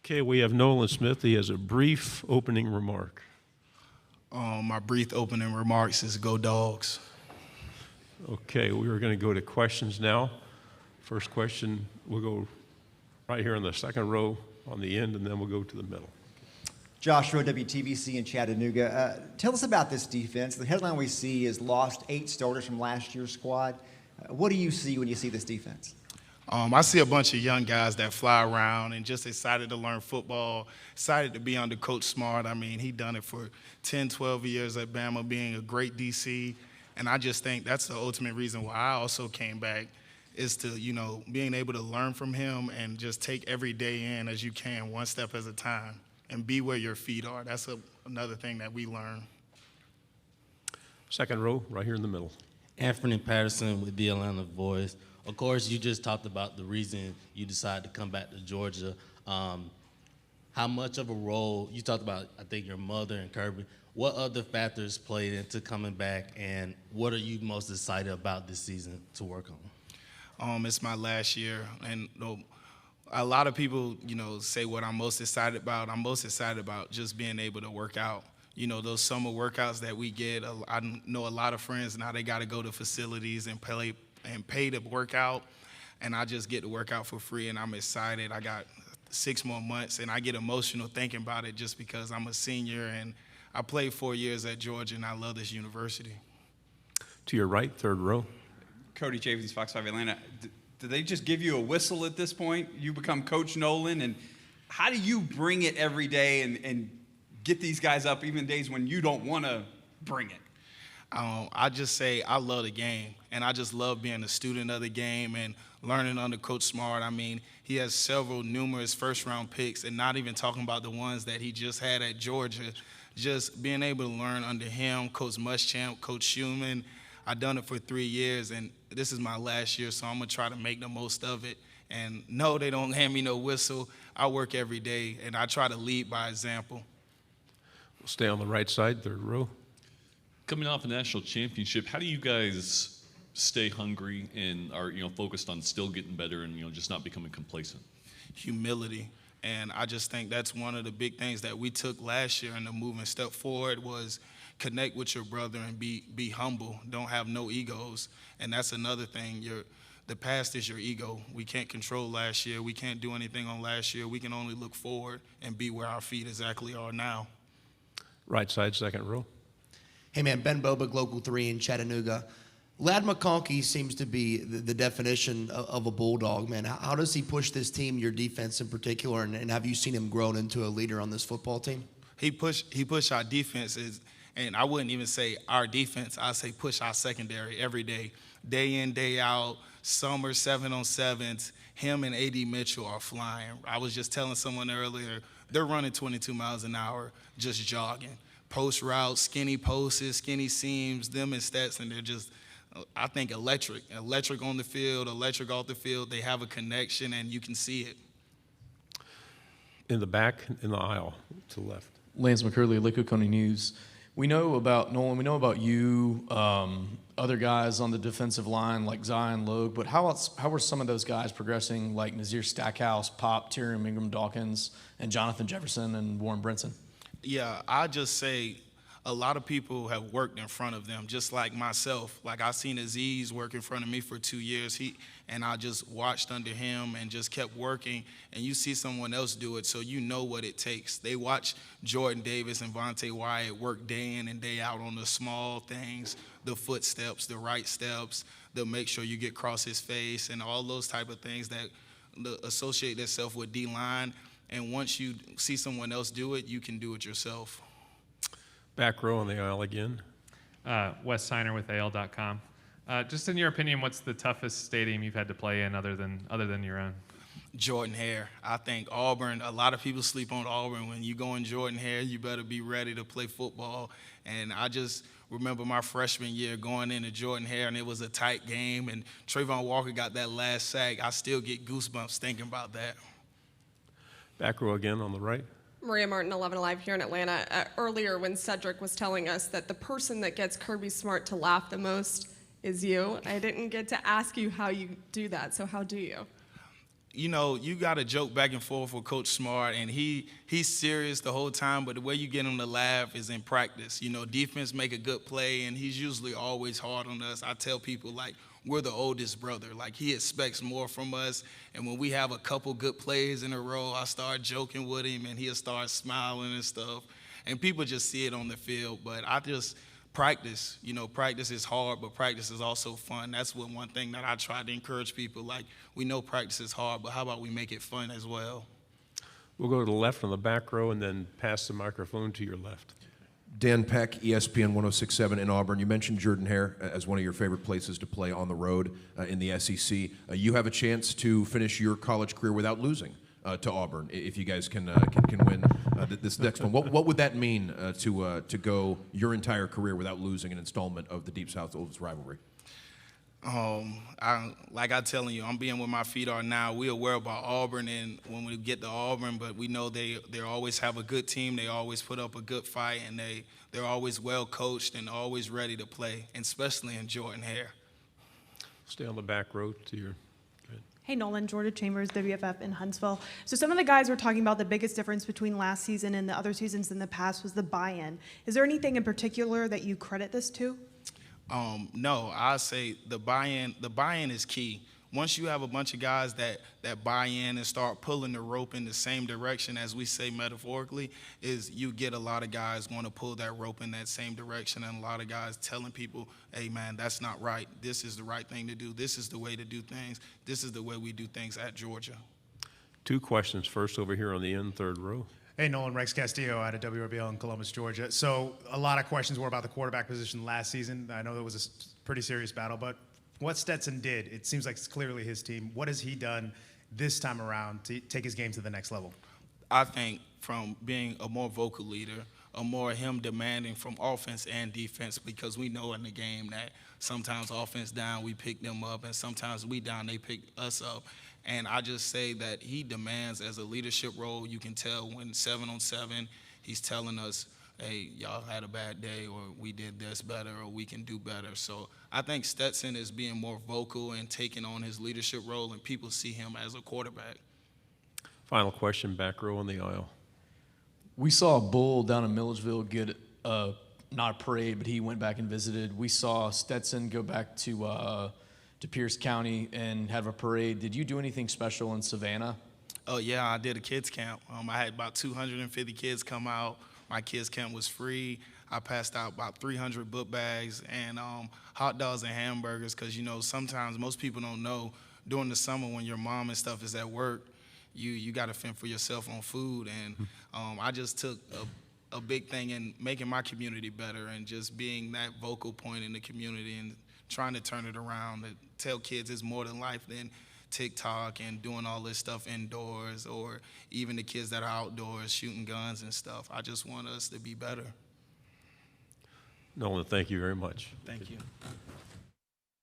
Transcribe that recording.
Okay, we have Nolan Smith. He has a brief opening remark. My brief opening remarks is go Dogs. Okay, we are going to go to questions now. First question, we'll go right here in the second row on the end, and then we'll go to the middle. Joshua, WTBC in Chattanooga. Tell us about this defense. The headline we see is lost 8 starters from last year's squad. What do you see when you see this defense? I see a bunch of young guys that fly around and just excited to learn football, excited to be under Coach Smart. I mean, he done it for 10, 12 years at Bama, being a great DC. And I just think that's the ultimate reason why I also came back, is to, being able to learn from him and just take every day in as you can, one step at a time, and be where your feet are. That's another thing that we learn. Second row, right here in the middle. Anthony Patterson with the Atlanta Voice. Of course, you just talked about the reason you decided to come back to Georgia. How much of a role, you talked about, I think, your mother and Kirby. What other factors played into coming back, and what are you most excited about this season to work on? It's my last year, and a lot of people, say what I'm most excited about. I'm most excited about just being able to work out. Those summer workouts that we get, I know a lot of friends now, they got to go to facilities and pay to work out, and I just get to work out for free, and I'm excited. I got 6 more months, and I get emotional thinking about it just because I'm a senior, and I played 4 years at Georgia, and I love this university. To your right, third row. Cody Chaffetz, Fox 5 Atlanta. Did they just give you a whistle at this point? You become Coach Nolan, and how do you bring it every day and get these guys up even days when you don't want to bring it? I just say I love the game, and I just love being a student of the game and learning under Coach Smart. I mean, he has numerous first-round picks, and not even talking about the ones that he just had at Georgia. Just being able to learn under him, Coach Muschamp, Coach Schumann. I've done it for 3 years, and this is my last year, so I'm going to try to make the most of it. And no, they don't hand me no whistle. I work every day, and I try to lead by example. We'll stay on the right side, third row. Coming off a national championship, how do you guys stay hungry and are focused on still getting better and just not becoming complacent? Humility, and I just think that's one of the big things that we took last year in the movement step forward was connect with your brother and be humble. Don't have no egos, and that's another thing. The past is your ego. We can't control last year. We can't do anything on last year. We can only look forward and be where our feet exactly are now. Right side, second row. Hey, man, Ben Bobick, Local 3 in Chattanooga. Ladd McConkey seems to be the definition of a bulldog, man. How does he push this team, your defense in particular, and have you seen him grown into a leader on this football team? He pushed our defenses, and I wouldn't even say our defense. I'd say push our secondary every day in, day out, summer 7-on-7s. Him and A.D. Mitchell are flying. I was just telling someone earlier, they're running 22 miles an hour just jogging. Post routes, skinny posts, skinny seams, them and Stetson, they're just, I think, electric. Electric on the field, electric off the field. They have a connection, and you can see it. In the back, in the aisle, to the left. Lance McCurley, Liquid County News. We know about Nolan, we know about you, other guys on the defensive line like Zion Logue, but how were some of those guys progressing, like Nazir Stackhouse, Pop, Tyrion Ingram Dawkins, and Jonathan Jefferson and Warren Brinson? Yeah, I just say a lot of people have worked in front of them, just like myself. Like I seen Aziz work in front of me for 2 years, and I just watched under him and just kept working. And you see someone else do it, so you know what it takes. They watch Jordan Davis and Vontae Wyatt work day in and day out on the small things, the footsteps, the right steps, the make sure you get across his face, and all those type of things that associate themselves with D-line. And once you see someone else do it, you can do it yourself. Back row on the aisle again. Wes Steiner with AL.com. Just in your opinion, what's the toughest stadium you've had to play in other than your own? Jordan-Hare. I think Auburn, a lot of people sleep on Auburn. When you go in Jordan-Hare, you better be ready to play football. And I just remember my freshman year going into Jordan-Hare, and it was a tight game, and Trayvon Walker got that last sack. I still get goosebumps thinking about that. Back row again on the right. Maria Martin, 11 Alive here in Atlanta. Earlier when Cedric was telling us that the person that gets Kirby Smart to laugh the most is you, I didn't get to ask you how you do that, so how do you? you know, you got to joke back and forth with Coach Smart, and he's serious the whole time, but the way you get him to laugh is in practice. You know, defense make a good play, and he's usually always hard on us. I tell people, like, we're the oldest brother. Like, he expects more from us, and when we have a couple good plays in a row, I start joking with him, and he'll start smiling and stuff, and people just see it on the field. But I just practice. You know, practice is hard, but practice is also fun. That's one thing that I try to encourage people. Like, we know practice is hard, but how about we make it fun as well? We'll go to the left on the back row and then pass the microphone to your left. Dan Peck, ESPN 1067 in Auburn. You mentioned Jordan-Hare as one of your favorite places to play on the road in the SEC. You have a chance to finish your college career without losing to Auburn if you guys can win this next one. What would that mean to go your entire career without losing an installment of the Deep South's oldest rivalry? Like I'm telling you, I'm being where my feet are now. We're aware about Auburn, and when we get to Auburn, but we know they always have a good team. They always put up a good fight, and they're always well coached and always ready to play, and especially in Jordan-Hare. Stay on the back row to your. Hey, Nolan, Georgia Chambers, WFF in Huntsville. So some of the guys were talking about the biggest difference between last season and the other seasons in the past was the buy-in. Is there anything in particular that you credit this to? No, I say the buy-in is key. Once you have a bunch of guys that buy in and start pulling the rope in the same direction, as we say metaphorically, is you get a lot of guys want to pull that rope in that same direction, and a lot of guys telling people, hey man, that's not right. This is the right thing to do. This is the way to do things. This is the way we do things at Georgia. Two questions. First over here on the end, third row. Hey, Nolan, Rex Castillo out of WRBL in Columbus, Georgia. So a lot of questions were about the quarterback position last season. I know it was a pretty serious battle, but what Stetson did, it seems like it's clearly his team. What has he done this time around to take his game to the next level? I think from being a more vocal leader, a more him demanding from offense and defense, because we know in the game that sometimes offense down, we pick them up, and sometimes we down, they pick us up. And I just say that he demands as a leadership role. You can tell when 7-on-7, he's telling us, hey, y'all had a bad day, or we did this better, or we can do better. So I think Stetson is being more vocal and taking on his leadership role, and people see him as a quarterback. Final question, back row on the aisle. We saw a bull down in Milledgeville get not a parade, but he went back and visited. We saw Stetson go back to Pierce County and have a parade. Did you do anything special in Savannah? Oh, yeah, I did a kids camp. I had about 250 kids come out. My kids camp was free. I passed out about 300 book bags and hot dogs and hamburgers, because, you know, sometimes most people don't know during the summer when your mom and stuff is at work, you got to fend for yourself on food. And I just took a big thing in making my community better and just being that vocal point in the community and trying to turn it around, to tell kids it's more than life than TikTok and doing all this stuff indoors, or even the kids that are outdoors shooting guns and stuff. I just want us to be better. Nolan, thank you very much. Thank you.